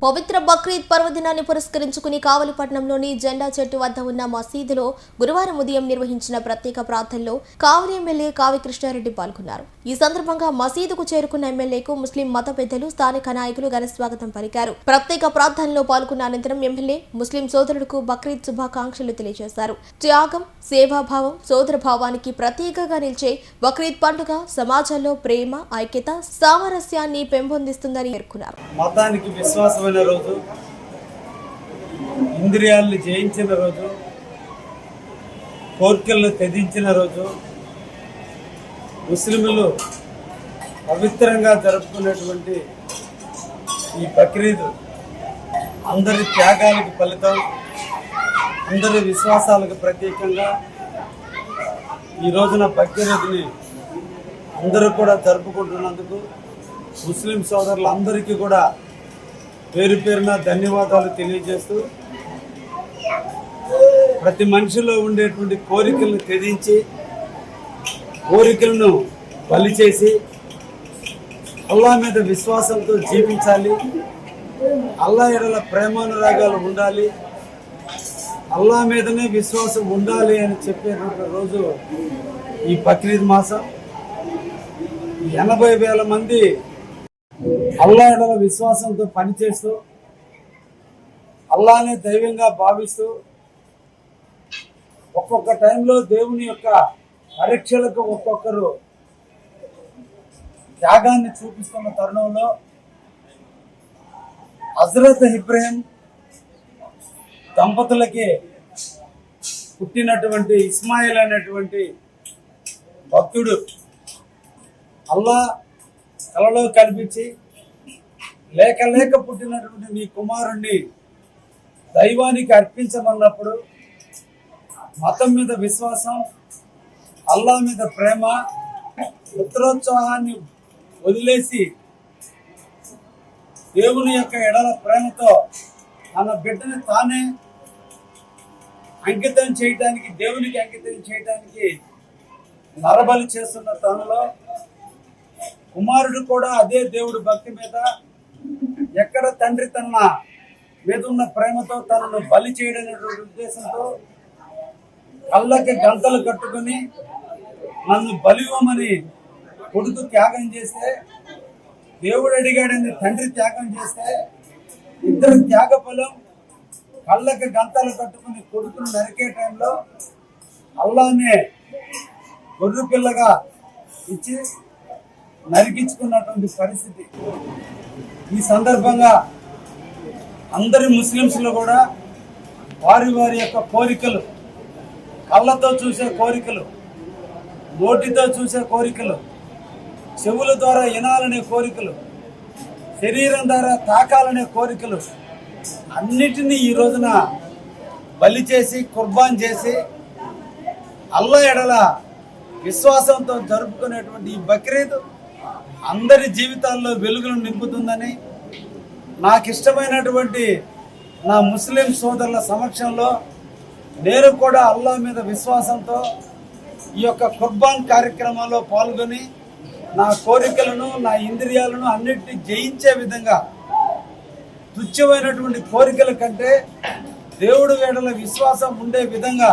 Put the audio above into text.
పవిత్ర బక్రీద్ పర్వదినాన్ని పురస్కరించుకుని కావలిపట్నంలోని జెండా చెట్టు వద్ద ఉన్న మసీదులో గురువారం ఉదయం నిర్వహించిన ప్రత్యేక ప్రార్థనలో కావలి ఎమ్మెల్యే కావి కృష్ణారెడ్డి పాల్గొన్నారు. ఈ సందర్భంగా మసీదుకు చేరుకున్న ఎమ్మెల్యేకు ముస్లిం మత పెద్దలు, స్థానిక నాయకులు ఘన స్వాగతం పలికారు. ప్రత్యేక ప్రార్థనలో పాల్గొన్న అనంతరం ఎమ్మెల్యే ముస్లిం సోదరులకు బక్రీద్ శుభాకాంక్షలు తెలియజేశారు. త్యాగం, సేవాభావం, సోదర భావానికి ప్రతీకగా నిలిచే బక్రీద్ పండుగ సమాజంలో ప్రేమ, ఐక్యత, సామరస్యాన్ని పెంపొందిస్తుందని పేర్కొన్నారు. మతానికి విశ్వాసమైన రోజు, ఇంద్రియాలను జయించిన రోజు, కోర్కెలను త్యజించిన రోజు, ముస్లింలు పవిత్రంగా జరుపుకునేటువంటి ఈ బక్రీద్ అందరి త్యాగాలకు ఫలితం, అందరి విశ్వాసాలకు ప్రతీకంగా ఈ రోజున బక్రీద్ని అందరూ కూడా జరుపుకుంటున్నందుకు ముస్లిం సోదరులందరికీ కూడా పేరు పేరున ధన్యవాదాలు తెలియజేస్తూ, ప్రతి మనిషిలో ఉండేటువంటి కోరికలను త్యజించి కోరికలను బలి చేసి అల్లాహ్ మీద విశ్వాసంతో జీవించాలి, అల్లాహ్ ఎడల ప్రేమానురాగాలు ఉండాలి, అల్లాహ్ మీదనే విశ్వాసం ఉండాలి అని చెప్పేటువంటి రోజు ఈ బక్రీద్ మాసం. 80,000 మంది అల్లాహ్ ఎడల విశ్వాసంతో పనిచేస్తూ, అల్లాహ్నే దైవంగా భావిస్తూ, ఒక్కొక్క టైంలో దేవుని యొక్క పరీక్షలకు ఒక్కొక్కరు త్యాగాన్ని చూపిస్తున్న తరుణంలో హజరత్ ఇబ్రాహీం దంపతులకి పుట్టినటువంటి ఇస్మాయిల్ అనేటువంటి భక్తుడు అల్లాహ్ కలలో కనిపించి లేక లేక పుట్టినటువంటి నీ కుమారుణ్ణి దైవానికి అర్పించమన్నప్పుడు మతం మీద విశ్వాసం, అల్లాహ్ మీద ప్రేమ, పుత్రోత్సాహాన్ని వదిలేసి దేవుని యొక్క ఎడల ప్రేమతో తన బిడ్డని తానే అంకితం చేయటానికి, దేవునికి అంకితం చేయటానికి నరబలి చేస్తున్న తనలో కుమారుడు కూడా అదే దేవుడు భక్తి మీద, ఎక్కడ తండ్రి తన మీద ఉన్న ప్రేమతో తనను బలి చేయడనేటువంటి ఉద్దేశంతో కళ్ళకి గంతలు కట్టుకుని నన్ను బలివ్వమని కొడుకు త్యాగం చేస్తే, దేవుడు అడిగాడని తండ్రి త్యాగం చేస్తే, ఇద్దరు త్యాగ ఫలం కళ్ళకి గంతలు కట్టుకుని కొడుకును నరికే టైంలో అల్లాహ్నే గొర్రె పిల్లగా ఇచ్చి నరికించుకున్నటువంటి పరిస్థితి. ఈ సందర్భంగా అందరి ముస్లింస్లో కూడా వారి వారి యొక్క కోరికలు, కళ్ళతో చూసే కోరికలు, నోటితో చూసే కోరికలు, చెవుల ద్వారా వినాలనే కోరికలు, శరీరం ద్వారా తాకాలనే కోరికలు అన్నిటినీ ఈ రోజున బలి చేసి, కుర్బాన్ చేసి అల్లాహ్ ఎడల విశ్వాసంతో జరుపుకునేటువంటి ఈ బక్రీద్ అందరి జీవితాల్లో వెలుగును నింపుతుందని, నాకు ఇష్టమైనటువంటి నా ముస్లిం సోదరుల సమక్షంలో నేను కూడా అల్లాహ్ మీద విశ్వాసంతో ఈ యొక్క కుర్బాన్ కార్యక్రమంలో పాల్గొని నా కోరికలను, నా ఇంద్రియాలను అన్నిటినీ జయించే విధంగా, తుచ్చమైనటువంటి కోరికల కంటే దేవుడి వేడల విశ్వాసం ఉండే విధంగా